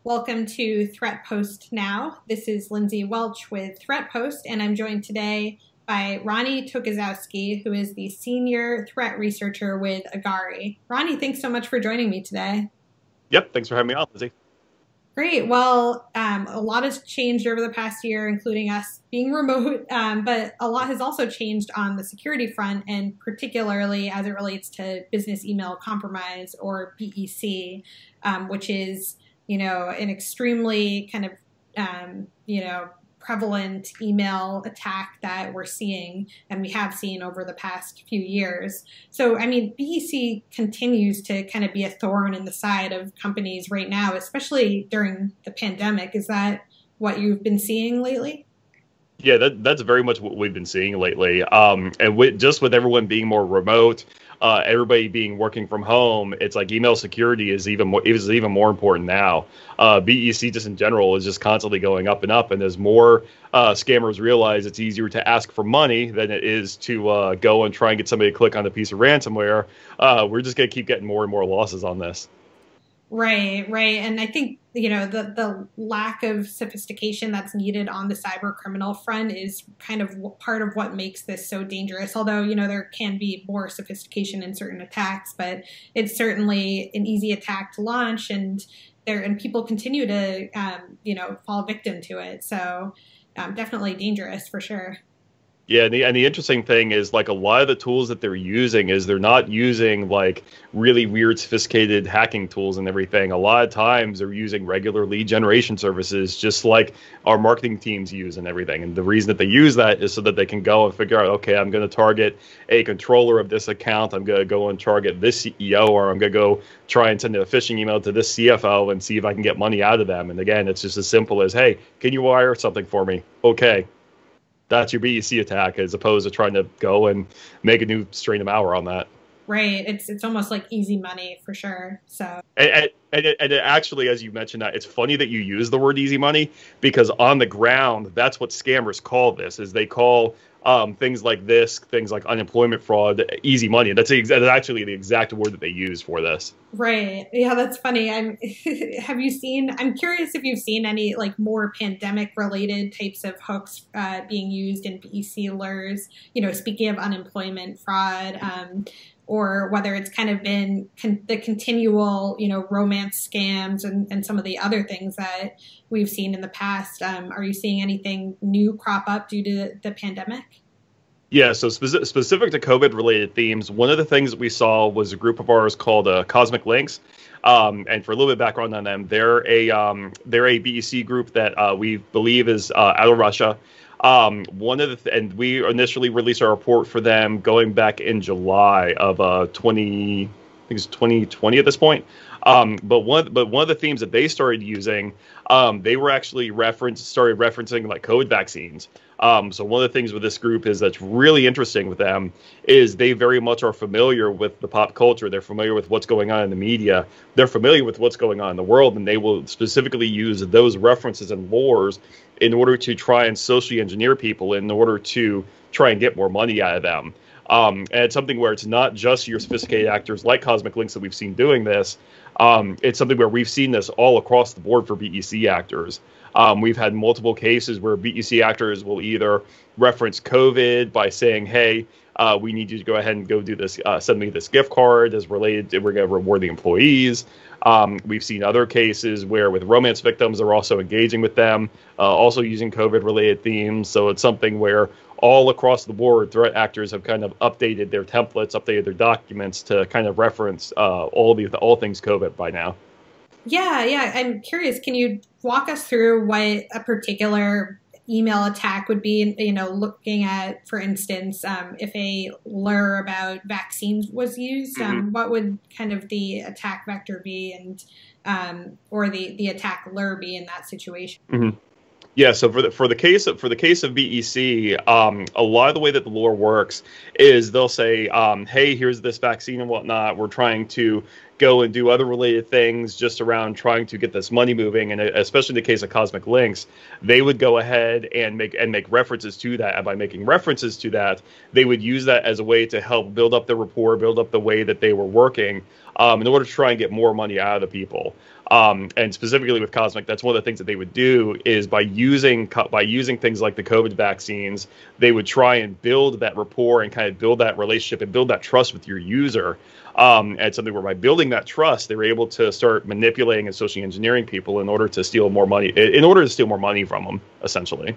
Welcome to Threatpost Now. This is Lindsay Welch with Threatpost, and I'm joined today by Ronnie Tokazowski, who is the Senior Threat Researcher with Agari. Ronnie, thanks so much for joining me today. Yep, thanks for having me on, Lindsay. Great. Well, a lot has changed over the past year, including us being remote, but a lot has also changed on the security front, and particularly as it relates to business email compromise, or BEC, which is, an extremely kind of, prevalent email attack that we're seeing and we have seen over the past few years. So, BEC continues to kind of be a thorn in the side of companies right now, especially during the pandemic. Is that what you've been seeing lately? Yeah, that's very much what we've been seeing lately. And just with everyone being more remote, everybody being working from home, it's like email security is even more important now. BEC just in general is just constantly going up and up, and as more scammers realize it's easier to ask for money than it is to go and try and get somebody to click on a piece of ransomware, we're just going to keep getting more and more losses on this. Right. And I think, the lack of sophistication that's needed on the cyber criminal front is kind of part of what makes this so dangerous. Although, there can be more sophistication in certain attacks, but it's certainly an easy attack to launch, and people continue to, fall victim to it. So definitely dangerous for sure. Yeah, and the interesting thing is, like, a lot of the tools that they're using is they're not using like really weird, sophisticated hacking tools and everything. A lot of times they're using regular lead generation services, just like our marketing teams use and everything. And the reason that they use that is so that they can go and figure out, okay, I'm going to target a controller of this account. I'm going to go and target this CEO, or I'm going to go try and send a phishing email to this CFO and see if I can get money out of them. And again, it's just as simple as, hey, can you wire something for me? Okay. That's your BEC attack, as opposed to trying to go and make a new strain of malware on that. Right. It's almost like easy money for sure. So and it actually, as you mentioned, that it's funny that you use the word easy money, because on the ground, that's what scammers call this. Is they call things like this, things like unemployment fraud, easy money. That's actually the exact word that they use for this. Right. Yeah, that's funny. I'm curious if you've seen any like more pandemic related types of hooks being used in BEC lures, speaking of unemployment fraud, or whether it's kind of been the continual, romance scams and some of the other things that we've seen in the past. Are you seeing anything new crop up due to the pandemic? Yeah, so specific to COVID-related themes, one of the things that we saw was a group of ours called Cosmic Links. And for a little bit of background on them, they're a BEC group that we believe is out of Russia. And we initially released our report for them going back in July of 2020 at this point. But one of the themes that they started using, they were actually started referencing like COVID vaccines. So one of the things with this group is that's really interesting with them is they very much are familiar with the pop culture. They're familiar with what's going on in the media. They're familiar with what's going on in the world, and they will specifically use those references and lores in order to try and socially engineer people, in order to try and get more money out of them. And it's something where it's not just your sophisticated actors like Cosmic Links that we've seen doing this. It's something where we've seen this all across the board for BEC actors. We've had multiple cases where BEC actors will either reference COVID by saying, hey, we need you to go ahead and go do this, send me this gift card as related to, we're going to reward the employees. We've seen other cases where with romance victims, they're also engaging with them, also using COVID-related themes. So it's something where all across the board, threat actors have kind of updated their templates, updated their documents to kind of reference all things COVID by now. Yeah. I'm curious, can you walk us through what a particular email attack would be, looking at, for instance, if a lure about vaccines was used, what would kind of the attack vector be, and or the attack lure be in that situation? Mm-hmm. Yeah, so for the case of BEC, a lot of the way that the lore works is they'll say, hey, here's this vaccine and whatnot. We're trying to go and do other related things just around trying to get this money moving. And especially in the case of Cosmic Links, they would go ahead and make references to that. And by making references to that, they would use that as a way to help build up the rapport, build up the way that they were working, in order to try and get more money out of the people. And specifically with Cosmic, that's one of the things that they would do is by using things like the COVID vaccines, they would try and build that rapport and kind of build that relationship and build that trust with your user. And something where by building that trust, they were able to start manipulating and socially engineering people in order to steal more money, from them, essentially.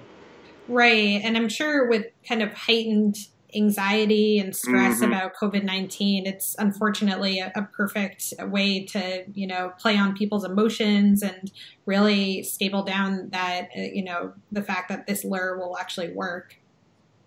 Right. And I'm sure with kind of heightened anxiety and stress about COVID-19, it's unfortunately a perfect way to, play on people's emotions and really stable down that, the fact that this lure will actually work.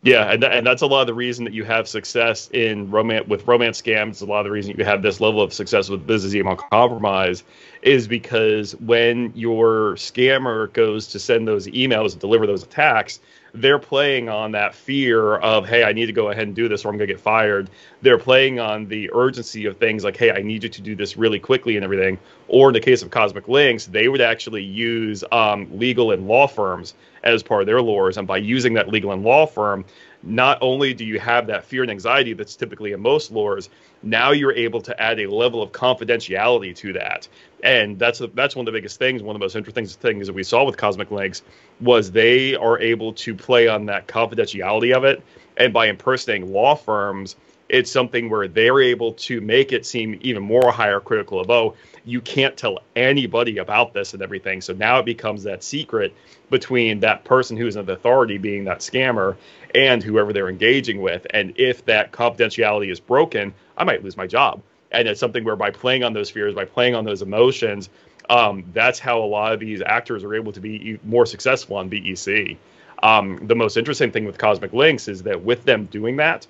Yeah, and that's a lot of the reason that you have success with romance scams. A lot of the reason you have this level of success with business email compromise is because when your scammer goes to send those emails and deliver those attacks, they're playing on that fear of, hey, I need to go ahead and do this or I'm going to get fired. They're playing on the urgency of things like, hey, I need you to do this really quickly and everything. Or in the case of Cosmic Links, they would actually use legal and law firms as part of their lures. And by using that legal and law firm, not only do you have that fear and anxiety that's typically in most lures, now you're able to add a level of confidentiality to that. And that's one of the biggest things, one of the most interesting things that we saw with Cosmic Links was they are able to play on that confidentiality of it. And by impersonating law firms, it's something where they're able to make it seem even more higher critical of, oh, you can't tell anybody about this and everything. So now it becomes that secret between that person who's in authority, being that scammer, and whoever they're engaging with. And if that confidentiality is broken, I might lose my job. And it's something where by playing on those fears, by playing on those emotions, that's how a lot of these actors are able to be more successful on BEC. The most interesting thing with Cosmic Links is that with them doing that,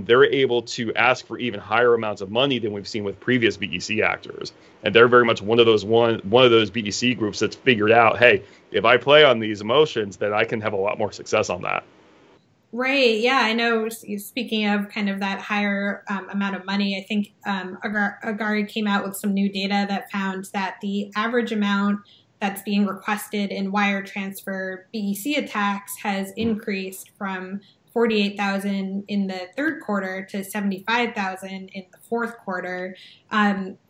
they're able to ask for even higher amounts of money than we've seen with previous BEC actors. And they're very much one of those BEC groups that's figured out, hey, if I play on these emotions, then I can have a lot more success on that. Right. Yeah, I know. Speaking of kind of that higher amount of money, I think Agari came out with some new data that found that the average amount that's being requested in wire transfer BEC attacks has increased from 48,000 in the third quarter to 75,000 in the fourth quarter.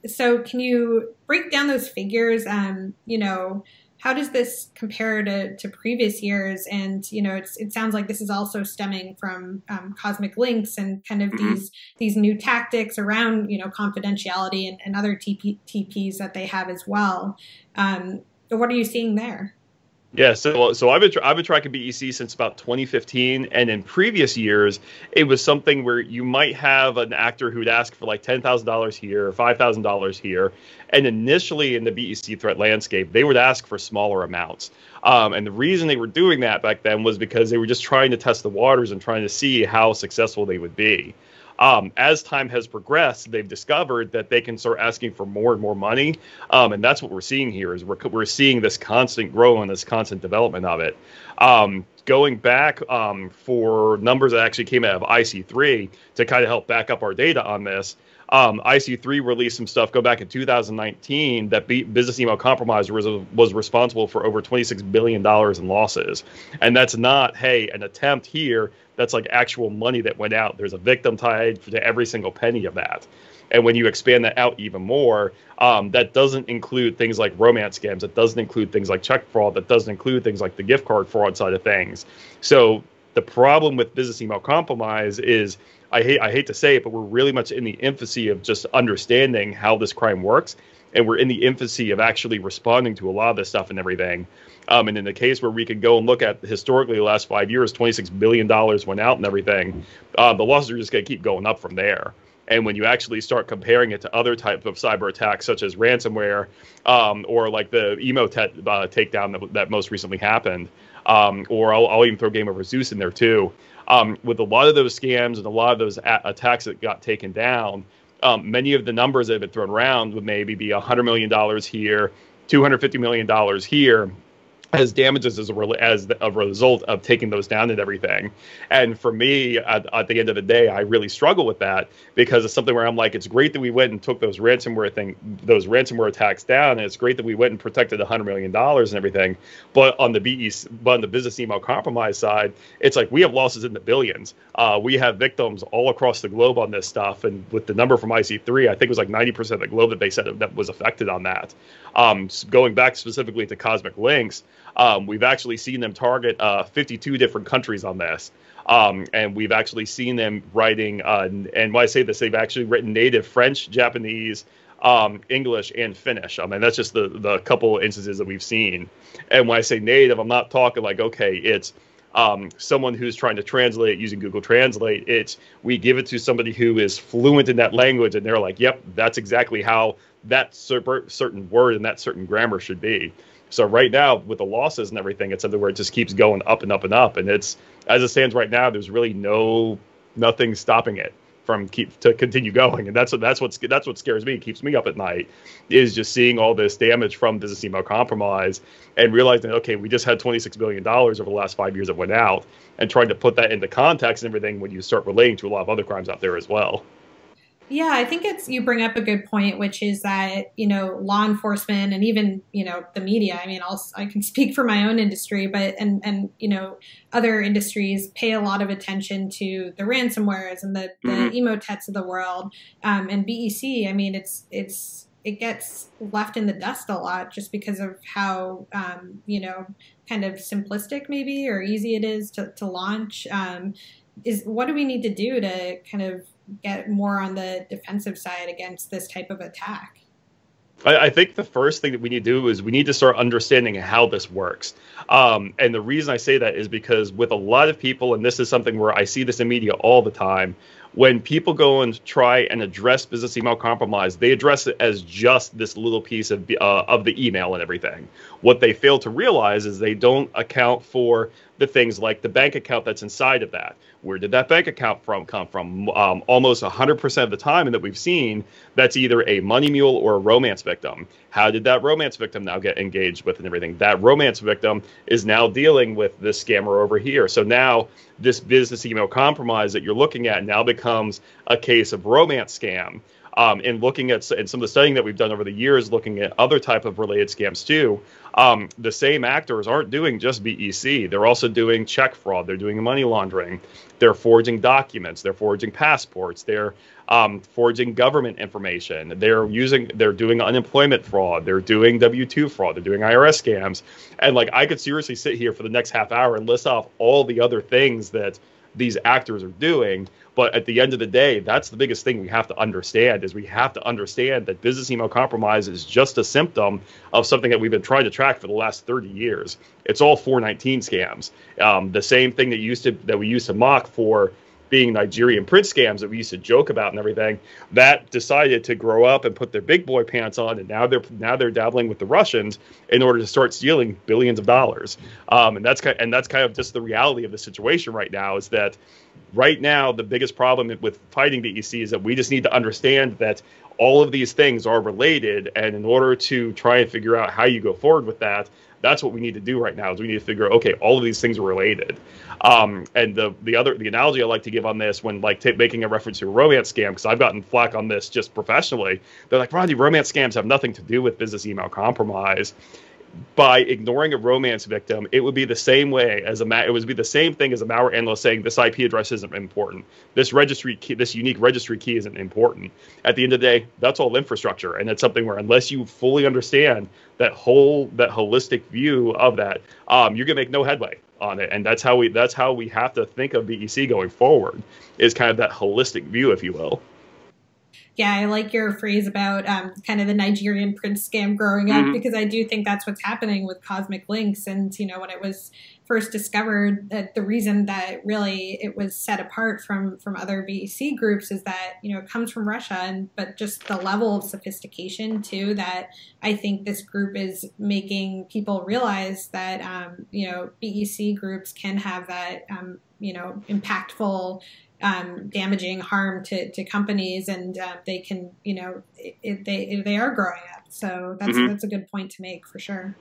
So can you break down those figures? How does this compare to previous years? And, it sounds like this is also stemming from Cosmic Links and kind of these new tactics around, confidentiality and other TPs that they have as well. What are you seeing there? Yeah, so I've been tracking BEC since about 2015, and in previous years, it was something where you might have an actor who'd ask for like $10,000 here, or $5,000 here, and initially in the BEC threat landscape, they would ask for smaller amounts. And the reason they were doing that back then was because they were just trying to test the waters and trying to see how successful they would be. As time has progressed, they've discovered that they can start asking for more and more money. And that's what we're seeing here is we're seeing this constant growth and this constant development of it. Going back for numbers that actually came out of IC3 to kind of help back up our data on this, IC3 released some stuff go back in 2019 that Business Email Compromise was responsible for over $26 billion in losses. And that's not, hey, an attempt here. That's like actual money that went out. There's a victim tied to every single penny of that. And when you expand that out even more, that doesn't include things like romance scams. It doesn't include things like check fraud. That doesn't include things like the gift card fraud side of things. So the problem with Business Email Compromise is, I hate to say it, but we're really much in the infancy of just understanding how this crime works. And we're in the infancy of actually responding to a lot of this stuff and everything. And in the case where we could go and look at historically the last 5 years, $26 billion went out and everything, the losses are just going to keep going up from there. And when you actually start comparing it to other types of cyber attacks, such as ransomware, or like the emo takedown that most recently happened, or I'll even throw Game Over Zeus in there too. With a lot of those scams and a lot of those attacks that got taken down, many of the numbers that have been thrown around would maybe be $100 million here, $250 million here. as damages as a result of taking those down and everything. And for me, at the end of the day, I really struggle with that because it's something where I'm like, it's great that we went and took those ransomware attacks down, and it's great that we went and protected $100 million and everything. But on the business email compromise side, it's like we have losses in the billions. We have victims all across the globe on this stuff, and with the number from IC3, I think it was like 90% of the globe that they said that was affected on that. Going back specifically to Cosmic Links, we've actually seen them target 52 different countries on this. And we've actually seen them writing, and when I say this, they've actually written native French, Japanese, English, and Finnish. I mean, that's just the couple instances that we've seen. And when I say native, I'm not talking like, okay, it's someone who's trying to translate it using Google Translate. It's we give it to somebody who is fluent in that language, and they're like, yep, that's exactly how that certain word and that certain grammar should be. So right now, with the losses and everything, it's something where it just keeps going up and up and up. And it's, as it stands right now, there's really nothing stopping it from to continue going. And that's what scares me, keeps me up at night, is just seeing all this damage from business email compromise and realizing, okay, we just had $26 billion over the last 5 years that went out, and trying to put that into context and everything when you start relating to a lot of other crimes out there as well. Yeah, I think you bring up a good point, which is that, law enforcement and even, the media, I mean, I can speak for my own industry, but, and other industries pay a lot of attention to the ransomwares and the Emotets of the world. And BEC, I mean, it gets left in the dust a lot just because of how, kind of simplistic maybe, or easy it is to launch. What do we need to do to kind of get more on the defensive side against this type of attack? I think the first thing that we need to do is we need to start understanding how this works. And the reason I say that is because with a lot of people, and this is something where I see this in media all the time, when people go and try and address business email compromise, they address it as just this little piece of the email and everything. What they fail to realize is they don't account for the things like the bank account that's inside of that. Where did that bank account come from? Almost 100% of the time, and that we've seen, that's either a money mule or a romance victim. How did that romance victim now get engaged with and everything? That romance victim is now dealing with this scammer over here. So now this business email compromise that you're looking at now becomes a case of romance scam. And looking at and some of the studying that we've done over the years, looking at other type of related scams too, the same actors aren't doing just BEC. They're also doing check fraud. They're doing money laundering. They're forging documents. They're forging passports. They're forging government information. They're doing unemployment fraud. They're doing W-2 fraud. They're doing IRS scams. And like, I could seriously sit here for the next half hour and list off all the other things that these actors are doing. But at the end of the day, that's the biggest thing we have to understand, is we have to understand that business email compromise is just a symptom of something that we've been trying to track for the last 30 years. It's all 419 scams. The same thing that we used to mock for being Nigerian prince scams that we used to joke about and everything, that decided to grow up and put their big boy pants on, and now they're dabbling with the Russians in order to start stealing billions of dollars. And that's kind of just the reality of the situation right now, is that right now the biggest problem with fighting BEC is that we just need to understand that all of these things are related, and in order to try and figure out how you go forward with that, that's what we need to do right now, is we need to figure out, okay, all of these things are related. And the analogy I like to give on this, when making a reference to a romance scam, because I've gotten flack on this just professionally, they're like, Rodney, romance scams have nothing to do with business email compromise. By ignoring a romance victim, it would be the same way as it would be the same thing as a malware analyst saying this IP address isn't important, this registry key, this unique registry key isn't important. At the end of the day, that's all infrastructure, and it's something where unless you fully understand that holistic view of that, you're gonna make no headway on it. And that's how we have to think of BEC going forward, is kind of that holistic view, if you will. Yeah, I like your phrase about kind of the Nigerian prince scam growing up, because I do think that's what's happening with Cosmic Links. And, when it was first discovered, the reason that really it was set apart from other BEC groups is that, it comes from Russia, but just the level of sophistication too, that I think this group is making people realize that, BEC groups can have that, impactful damaging harm to companies, and they can, they are growing up. So that's a good point to make, for sure.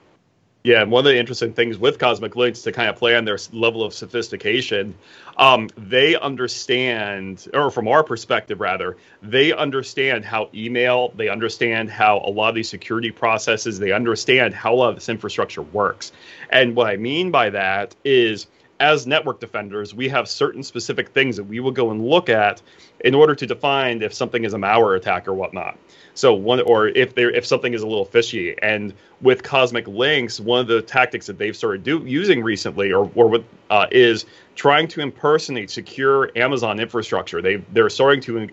Yeah, and one of the interesting things with Cosmic Links to kind of play on their level of sophistication, they understand, or from our perspective rather, they understand how email, they understand how a lot of these security processes, they understand how a lot of this infrastructure works. And what I mean by that is, as network defenders, we have certain specific things that we will go and look at in order to define if something is a malware attack or whatnot. So or if something is a little fishy. And with Cosmic Links, one of the tactics that they've started using recently, is trying to impersonate secure Amazon infrastructure. They're starting to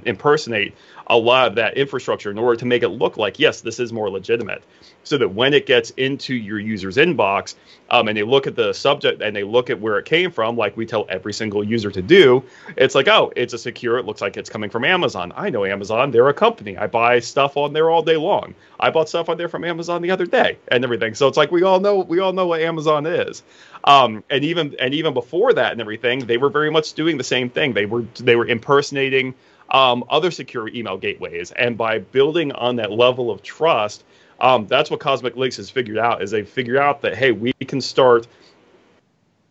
impersonate a lot of that infrastructure in order to make it look like, yes, this is more legitimate. So that when it gets into your user's inbox, and they look at the subject and they look at where it came from, like we tell every single user to do, it's like, oh, it's a secure, it looks like it's coming from Amazon. I know Amazon, they're a company. I buy stuff on there all day long. I bought stuff on there from Amazon the other day and everything. So it's like we all know what Amazon is. And even before that and everything, they were very much doing the same thing. They were impersonating other secure email gateways, and by building on that level of trust, that's what Cosmic Links has figured out. Is they figured out that, hey, we can start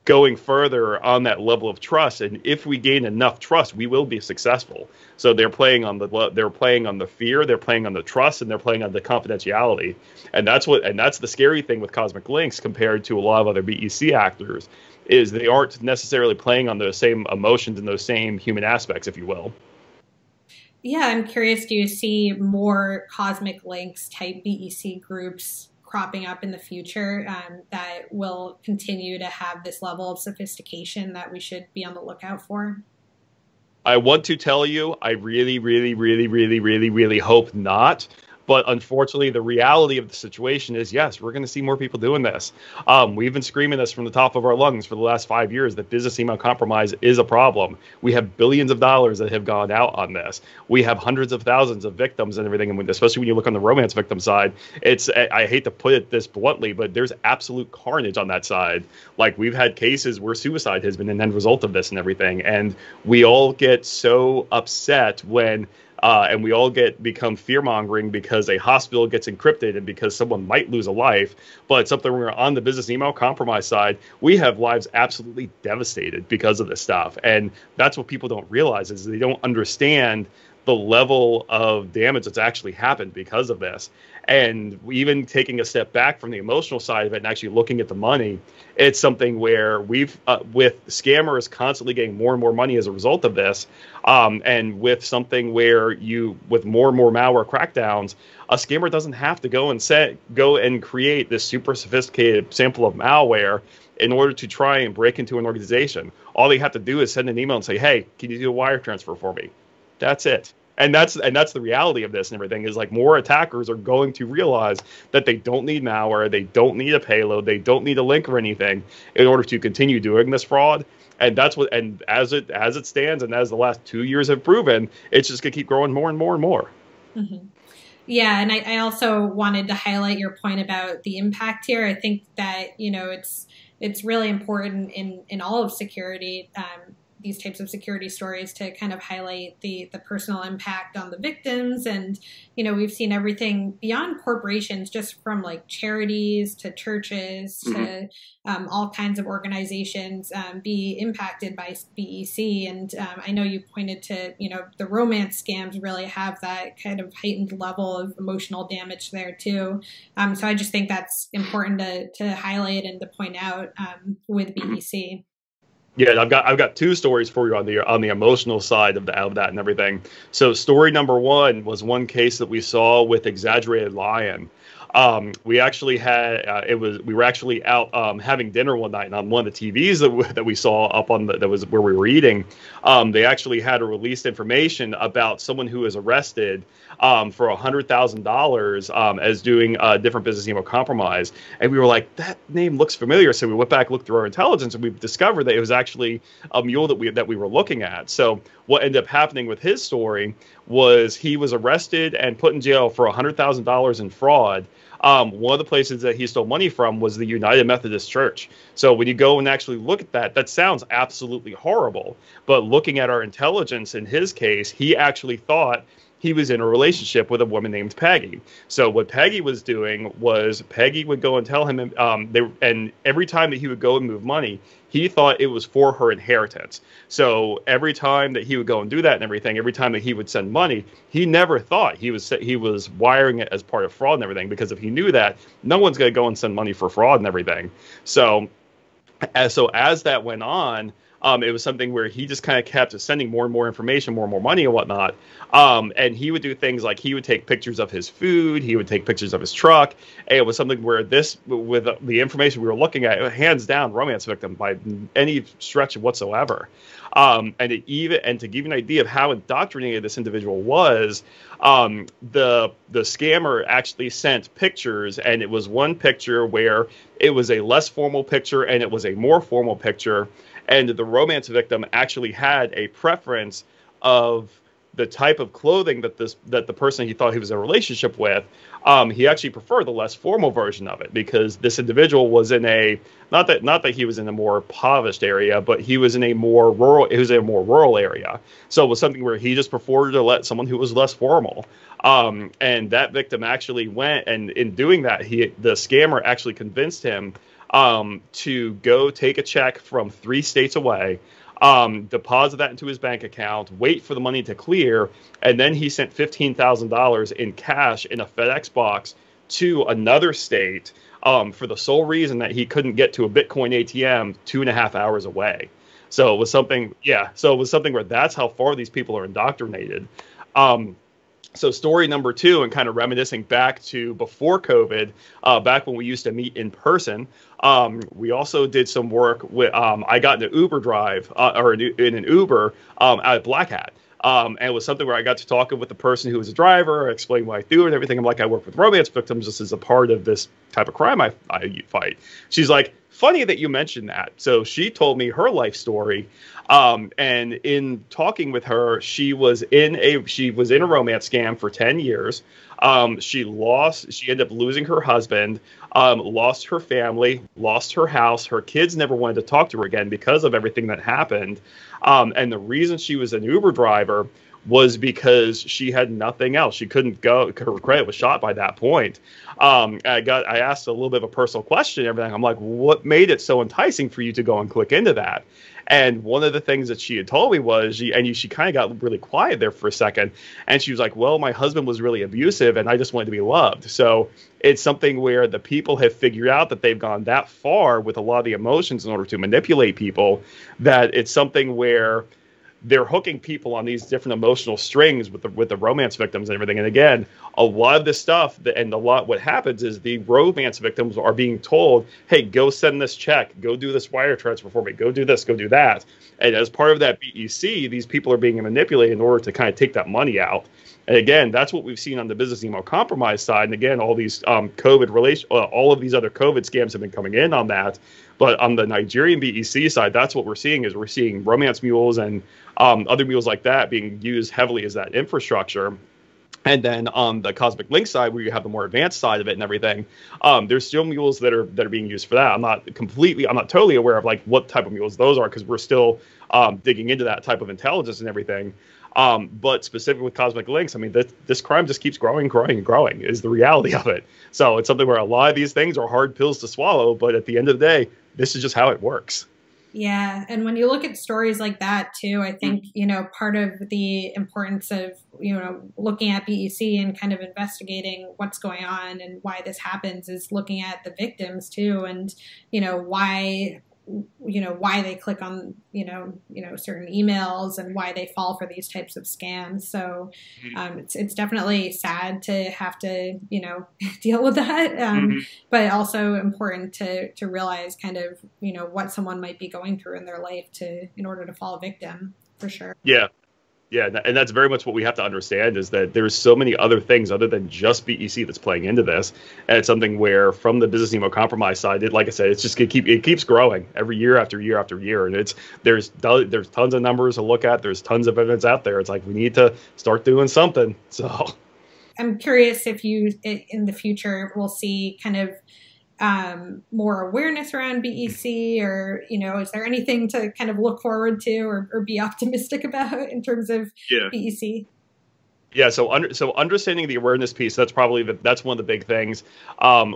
going further on that level of trust, and if we gain enough trust, we will be successful. So they're playing on the fear, they're playing on the trust, and they're playing on the confidentiality, and that's the scary thing with Cosmic Links compared to a lot of other BEC actors, is they aren't necessarily playing on those same emotions and those same human aspects, if you will. Yeah, I'm curious, do you see more Cosmic Links type BEC groups cropping up in the future that will continue to have this level of sophistication that we should be on the lookout for? I want to tell you, I really, really, really, really, really, really hope not. But unfortunately, the reality of the situation is, yes, we're going to see more people doing this. We've been screaming this from the top of our lungs for the last 5 years, that business email compromise is a problem. We have billions of dollars that have gone out on this. We have hundreds of thousands of victims and everything. And especially when you look on the romance victim side, I hate to put it this bluntly, but there's absolute carnage on that side. Like, we've had cases where suicide has been an end result of this and everything. And we all get so upset when and we all become fear-mongering because a hospital gets encrypted and because someone might lose a life. But something we're on the business email compromise side, we have lives absolutely devastated because of this stuff. And that's what people don't realize, is they don't understand the level of damage that's actually happened because of this. And even taking a step back from the emotional side of it and actually looking at the money, it's something where we've, with scammers constantly getting more and more money as a result of this, and with something where with more and more malware crackdowns, a scammer doesn't have to go and create this super sophisticated sample of malware in order to try and break into an organization. All they have to do is send an email and say, hey, can you do a wire transfer for me? That's it. And that's the reality of this and everything, is like, more attackers are going to realize that they don't need malware, they don't need a payload, they don't need a link or anything in order to continue doing this fraud. And as it stands, and as the last 2 years have proven, it's just gonna keep growing more and more and more. Mm-hmm. Yeah, and I also wanted to highlight your point about the impact here. I think that, it's really important in all of security, these types of security stories, to kind of highlight the personal impact on the victims. And, we've seen everything beyond corporations, just from like charities to churches to all kinds of organizations be impacted by BEC. And I know you pointed to, the romance scams really have that kind of heightened level of emotional damage there too. So I just think that's important to highlight and to point out with BEC. Yeah, I've got two stories for you on the emotional side of that and everything. So story number one was one case that we saw with Exaggerated Lion. We actually had we were actually out having dinner one night, and on one of the TVs that we saw up on that was where we were eating, they actually had released information about someone who was arrested for $100,000 as doing different business email compromise. And we were like, that name looks familiar. So we went back, looked through our intelligence, and we discovered that it was actually a mule that we were looking at. So what ended up happening with his story was he was arrested and put in jail for $100,000 in fraud. One of the places that he stole money from was the United Methodist Church. So when you go and actually look at that sounds absolutely horrible. But looking at our intelligence in his case, he actually thought he was in a relationship with a woman named Peggy. So what Peggy was doing was Peggy would go and tell him, and every time that he would go and move money, he thought it was for her inheritance. So every time that he would go and do that and everything, every time that he would send money, he never thought he was wiring it as part of fraud and everything, because if he knew that, no one's going to go and send money for fraud and everything. So as that went on, it was something where he just kind of kept sending more and more information, more and more money and whatnot. And he would do things like he would take pictures of his food, he would take pictures of his truck. And it was something where with the information we were looking at, hands down, romance victim by any stretch whatsoever. And to give you an idea of how indoctrinated this individual was, the scammer actually sent pictures, and it was one picture where it was a less formal picture and it was a more formal picture. And the romance victim actually had a preference of the type of clothing that the person he thought he was in a relationship with. He actually preferred the less formal version of it, because this individual was in a not that he was in a more impoverished area, but he was in a more rural area. So it was something where he just preferred to let someone who was less formal. And that victim actually went, and in doing that, the scammer actually convinced him to go take a check from 3 states away, deposit that into his bank account, wait for the money to clear, and then he sent $15,000 in cash in a FedEx box to another state, for the sole reason that he couldn't get to a Bitcoin ATM 2.5 hours away. So it was something, where that's how far these people are indoctrinated. So story number 2, and kind of reminiscing back to before COVID, back when we used to meet in person, we also did some work with, I got in an Uber drive, in an Uber at Black Hat. And it was something where I got to talking with the person who was a driver, explain what I do and everything. I'm like, I work with romance victims. This is a part of this type of crime I fight. She's like, funny that you mentioned that. So she told me her life story. And in talking with her, she was in a romance scam for 10 years. She ended up losing her husband, lost her family, lost her house. Her kids never wanted to talk to her again because of everything that happened. And the reason she was an Uber driver was because she had nothing else. She couldn't go. Her credit was shot by that point. I asked a little bit of a personal question and everything. I'm like, what made it so enticing for you to go and click into that? And one of the things that she had told me was, she kind of got really quiet there for a second. And she was like, well, my husband was really abusive and I just wanted to be loved. So it's something where the people have figured out that they've gone that far with a lot of the emotions in order to manipulate people, that it's something where they're hooking people on these different emotional strings with the romance victims and everything. And again, a lot of this stuff, what happens is the romance victims are being told, hey, go send this check, go do this wire transfer for me, go do this, go do that. And as part of that BEC, these people are being manipulated in order to kind of take that money out. And again, that's what we've seen on the business email compromise side. And again, all these all of these other COVID scams have been coming in on that. But on the Nigerian BEC side, that's what we're seeing romance mules and other mules like that being used heavily as that infrastructure. And then on the Cosmic Link side, where you have the more advanced side of it and everything, there's still mules that are being used for that. I'm not totally aware of like what type of mules those are, because we're still digging into that type of intelligence and everything. But specifically with Cosmic Links, I mean, this crime just keeps growing is the reality of it. So it's something where a lot of these things are hard pills to swallow, but at the end of the day, this is just how it works. Yeah. And when you look at stories like that too, I think, part of the importance of, looking at BEC and kind of investigating what's going on and why this happens is looking at the victims too. And, why they click on, certain emails and why they fall for these types of scams. So it's definitely sad to have to, deal with that. But also important to realize kind of, what someone might be going through in their life in order to fall victim, for sure. Yeah. Yeah, and that's very much what we have to understand, is that there's so many other things other than just BEC that's playing into this. And it's something where from the business email compromise side, like I said, it's just it keeps growing every year after year after year. And there's tons of numbers to look at. There's tons of evidence out there. It's like we need to start doing something. So I'm curious if you, in the future, will see kind of more awareness around BEC, or, is there anything to kind of look forward to or be optimistic about in terms of BEC? Yeah, so understanding the awareness piece, that's probably that's one of the big things.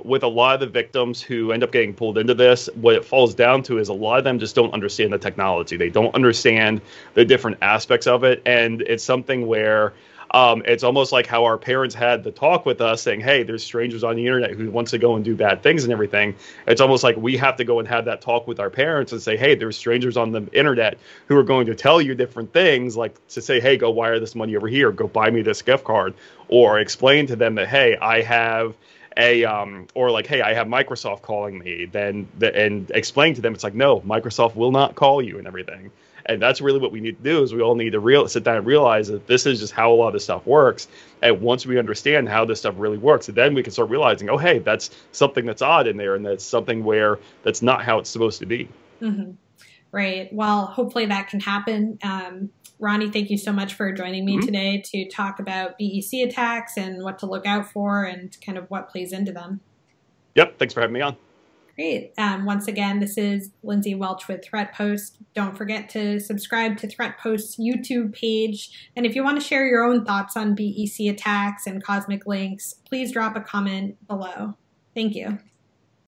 With a lot of the victims who end up getting pulled into this, what it falls down to is a lot of them just don't understand the technology. They don't understand the different aspects of it, and it's something where it's almost like how our parents had the talk with us saying, hey, there's strangers on the internet who wants to go and do bad things and everything. It's almost like we have to go and have that talk with our parents and say, hey, there's strangers on the internet who are going to tell you different things, like to say, hey, go wire this money over here, go buy me this gift card, or explain to them that, hey, I have or like, hey, I have Microsoft calling me, and explain to them, it's like, no, Microsoft will not call you and everything. And that's really what we need to do, is we all need to sit down and realize that this is just how a lot of this stuff works. And once we understand how this stuff really works, then we can start realizing, oh, hey, that's something that's odd in there, and that's something where that's not how it's supposed to be. Mm-hmm. Right. Well, hopefully that can happen. Ronnie, thank you so much for joining me today to talk about BEC attacks and what to look out for and kind of what plays into them. Yep. Thanks for having me on. Great. Once again, this is Lindsay Welch with Threatpost. Don't forget to subscribe to Threatpost's YouTube page. And if you want to share your own thoughts on BEC attacks and cosmic links, please drop a comment below. Thank you.